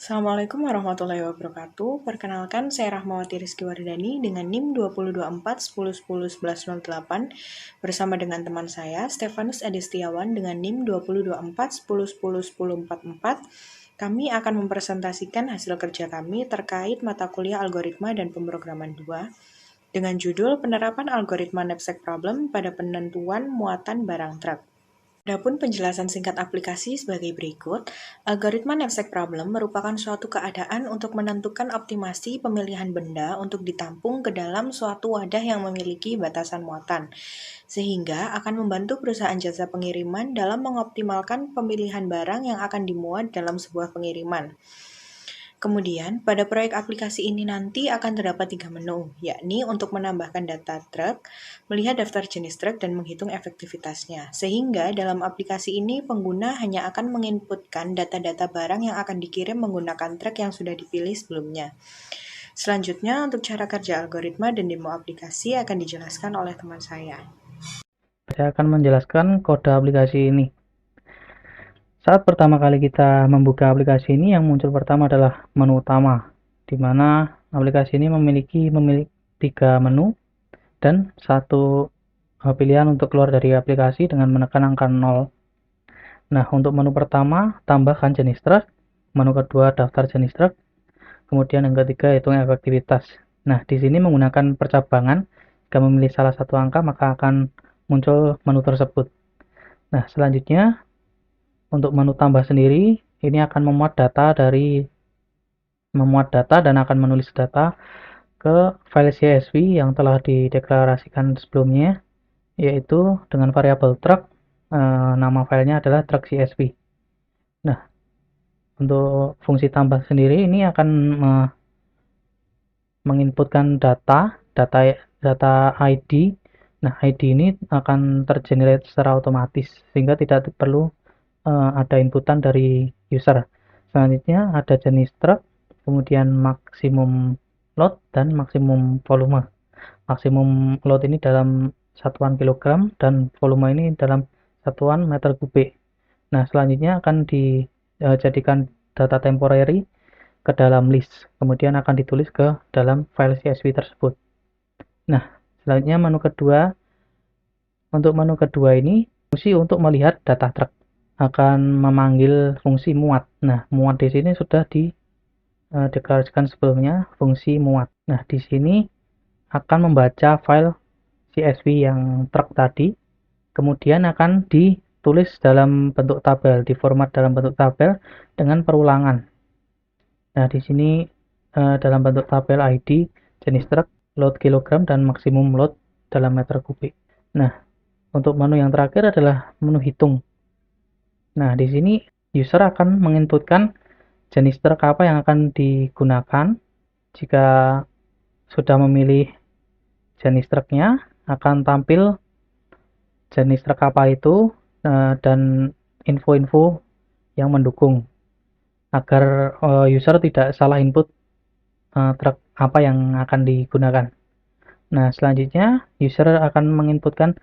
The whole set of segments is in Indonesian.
Assalamualaikum warahmatullahi wabarakatuh. Perkenalkan, saya Rahmawati Rizky Wardani dengan NIM 2024 bersama dengan teman saya Stefanus Adistiawan dengan NIM 2024 Kami akan mempresentasikan hasil kerja kami terkait mata kuliah algoritma dan pemrograman 2 dengan judul penerapan algoritma knapsack problem pada penentuan muatan barang truk. Adapun penjelasan singkat aplikasi sebagai berikut, algoritma knapsack problem merupakan suatu keadaan untuk menentukan optimasi pemilihan benda untuk ditampung ke dalam suatu wadah yang memiliki batasan muatan, sehingga akan membantu perusahaan jasa pengiriman dalam mengoptimalkan pemilihan barang yang akan dimuat dalam sebuah pengiriman. Kemudian, pada proyek aplikasi ini nanti akan terdapat 3 menu, yakni untuk menambahkan data truk, melihat daftar jenis truk, dan menghitung efektivitasnya. Sehingga dalam aplikasi ini, pengguna hanya akan menginputkan data-data barang yang akan dikirim menggunakan truk yang sudah dipilih sebelumnya. Selanjutnya, untuk cara kerja algoritma dan demo aplikasi akan dijelaskan oleh teman saya. Saya akan menjelaskan kode aplikasi ini. Saat pertama kali kita membuka aplikasi ini, yang muncul pertama adalah menu utama, di mana aplikasi ini memiliki 3 menu dan satu pilihan untuk keluar dari aplikasi dengan menekan angka 0. Nah, untuk menu pertama, tambahkan jenis truk. Menu kedua, daftar jenis truk. Kemudian yang ketiga, hitung efektivitas. Nah, di sini menggunakan percabangan. Jika memilih salah satu angka, maka akan muncul menu tersebut. Nah, selanjutnya untuk menu tambah sendiri, ini akan memuat data dan akan menulis data ke file CSV yang telah dideklarasikan sebelumnya, yaitu dengan variabel truck. Nama filenya adalah truck CSV. Nah, untuk fungsi tambah sendiri ini akan menginputkan data ID. Nah, ID ini akan tergenerate secara otomatis sehingga tidak perlu ada inputan dari user. Selanjutnya ada jenis truk, kemudian maksimum load dan maksimum volume. Maksimum load ini dalam satuan kilogram dan volume ini dalam satuan meter kubik. Nah, selanjutnya akan dijadikan data temporary ke dalam list, kemudian akan ditulis ke dalam file CSV tersebut. Nah, selanjutnya menu kedua. Untuk menu kedua ini fungsi untuk melihat data truk, akan memanggil fungsi muat. Nah, muat di sini sudah dideklarasikan sebelumnya, fungsi muat. Nah, di sini akan membaca file CSV yang truk tadi, kemudian akan ditulis dalam bentuk tabel, diformat dalam bentuk tabel dengan perulangan. Nah, di sini dalam bentuk tabel ID, jenis truk, load kilogram, dan maksimum load dalam meter kubik. Nah, untuk menu yang terakhir adalah menu hitung. Nah, di sini user akan menginputkan jenis truk apa yang akan digunakan. Jika sudah memilih jenis truknya, akan tampil jenis truk apa itu dan info-info yang mendukung agar user tidak salah input truk apa yang akan digunakan. Nah, selanjutnya user akan menginputkan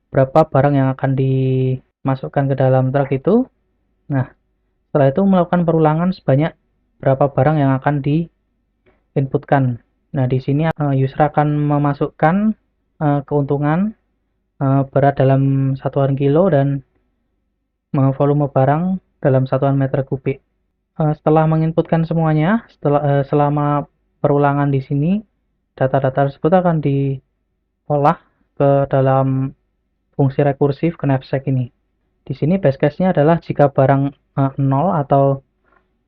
berapa barang yang akan dimasukkan ke dalam truk itu. Nah, setelah itu melakukan perulangan sebanyak berapa barang yang akan diinputkan. Nah, di sini user akan memasukkan keuntungan berat dalam satuan kilo dan volume barang dalam satuan meter kubik. Setelah menginputkan semuanya, selama perulangan di sini, data-data tersebut akan diolah ke dalam fungsi rekursif knapsack ini. Di sini base case-nya adalah jika barang 0 atau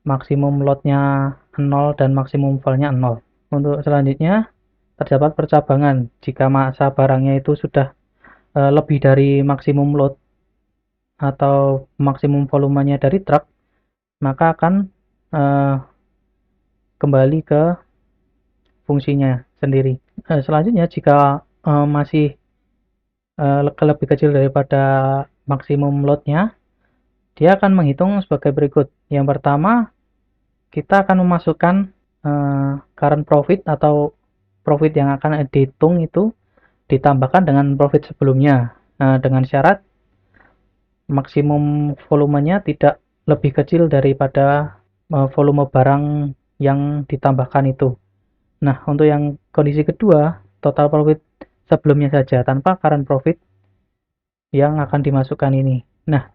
maksimum load-nya 0 dan maksimum volume-nya 0. Untuk selanjutnya terdapat percabangan. Jika massa barangnya itu sudah lebih dari maksimum load atau maksimum volumenya dari truk, maka akan kembali ke fungsinya sendiri. Selanjutnya jika masih lebih kecil daripada maksimum load-nya, dia akan menghitung sebagai berikut. Yang pertama, kita akan memasukkan current profit atau profit yang akan dihitung itu ditambahkan dengan profit sebelumnya, dengan syarat maksimum volumenya tidak lebih kecil daripada volume barang yang ditambahkan itu. Nah, untuk yang kondisi kedua, total profit sebelumnya saja tanpa current profit yang akan dimasukkan ini. Nah,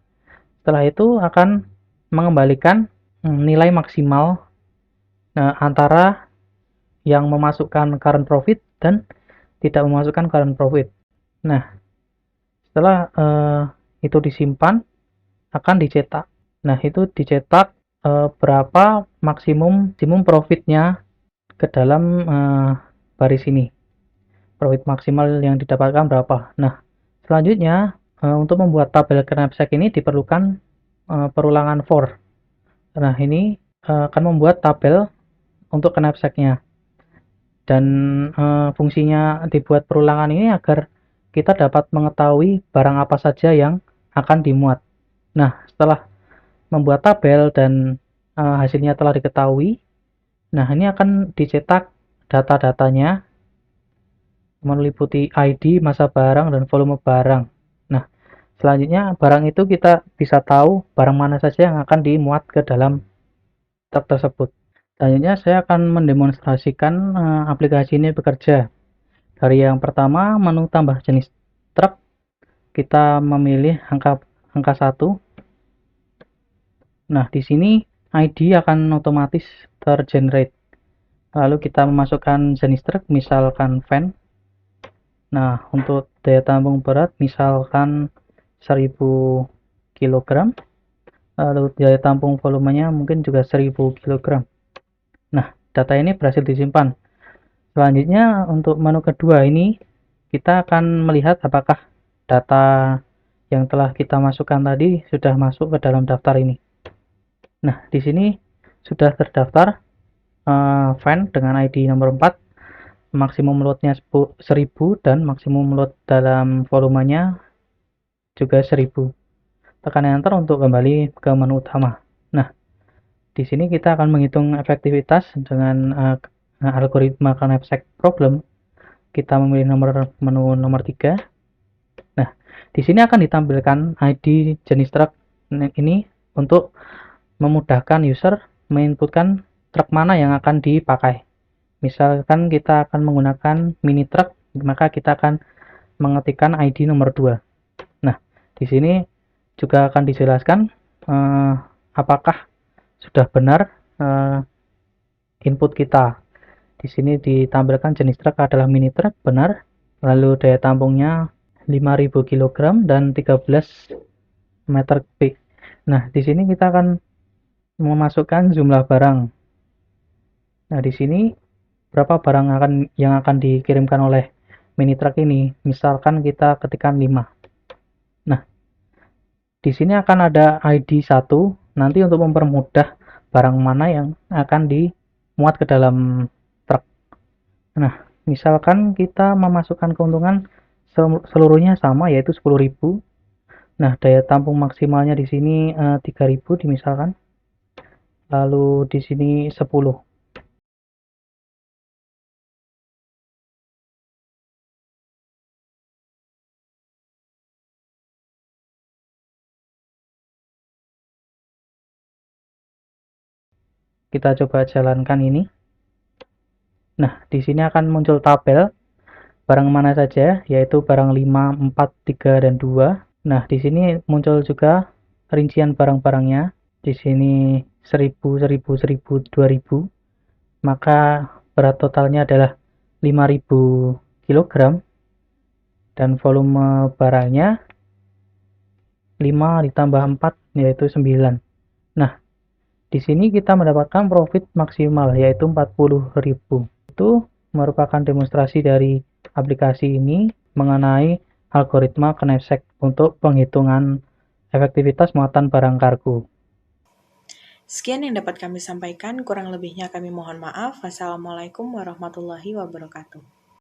setelah itu akan mengembalikan nilai maksimal antara yang memasukkan current profit dan tidak memasukkan current profit. Nah, setelah itu disimpan, akan dicetak. Nah, itu dicetak berapa maksimum profitnya ke dalam baris ini. Profit maksimal yang didapatkan berapa. Nah, selanjutnya untuk membuat tabel knapsack ini diperlukan perulangan for. Nah, ini akan membuat tabel untuk knapsacknya. Dan fungsinya dibuat perulangan ini agar kita dapat mengetahui barang apa saja yang akan dimuat. Nah, setelah membuat tabel dan hasilnya telah diketahui, nah ini akan dicetak data-datanya meliputi ID, masa barang, dan volume barang. Nah, selanjutnya barang itu kita bisa tahu barang mana saja yang akan dimuat ke dalam truk tersebut. Selanjutnya saya akan mendemonstrasikan aplikasi ini bekerja. Dari yang pertama, menu tambah jenis truk, kita memilih angka 1. Nah, di sini ID akan otomatis tergenerate. Lalu kita memasukkan jenis truk, misalkan van. Nah, untuk daya tampung berat misalkan 1000 kg. Lalu daya tampung volumenya mungkin juga 1000 kg. Nah, data ini berhasil disimpan. Selanjutnya untuk menu kedua ini kita akan melihat apakah data yang telah kita masukkan tadi sudah masuk ke dalam daftar ini. Nah, di sini sudah terdaftar van dengan ID nomor 4, maksimum loadnya 1000 dan maksimum load dalam volumenya juga 1000. Tekan enter untuk kembali ke menu utama. Nah, di sini kita akan menghitung efektivitas dengan algoritma knapsack problem. Kita memilih menu nomor 3. Nah, di sini akan ditampilkan ID jenis truk ini untuk memudahkan user menginputkan truk mana yang akan dipakai. Misalkan kita akan menggunakan mini truck, maka kita akan mengetikkan ID nomor 2. Nah, di sini juga akan dijelaskan apakah sudah benar input kita. Di sini ditampilkan jenis truk adalah mini truck, benar. Lalu daya tampungnya 5000 kg dan 13 meter kubik. Nah, di sini kita akan memasukkan jumlah barang. Nah, di sini berapa barang yang akan dikirimkan oleh mini truck ini. Misalkan kita ketikkan 5. Nah, di sini akan ada ID 1 nanti untuk mempermudah barang mana yang akan dimuat ke dalam truk. Nah, misalkan kita memasukkan keuntungan seluruhnya sama yaitu 10.000. Nah, daya tampung maksimalnya di sini 3.000 dimisalkan. Lalu di sini 10. Kita coba jalankan ini. Nah, di sini akan muncul tabel barang mana saja, yaitu barang 5, 4, 3, dan 2. Nah, di sini muncul juga rincian barang-barangnya. Di sini 1000, 1000, 1000, 2000. Maka berat totalnya adalah 5000 kg dan volume barangnya 5 ditambah 4 yaitu 9. Nah, di sini kita mendapatkan profit maksimal yaitu 40.000. Itu merupakan demonstrasi dari aplikasi ini mengenai algoritma knapsack untuk penghitungan efektivitas muatan barang kargo. Sekian yang dapat kami sampaikan, kurang lebihnya kami mohon maaf. Wassalamualaikum warahmatullahi wabarakatuh.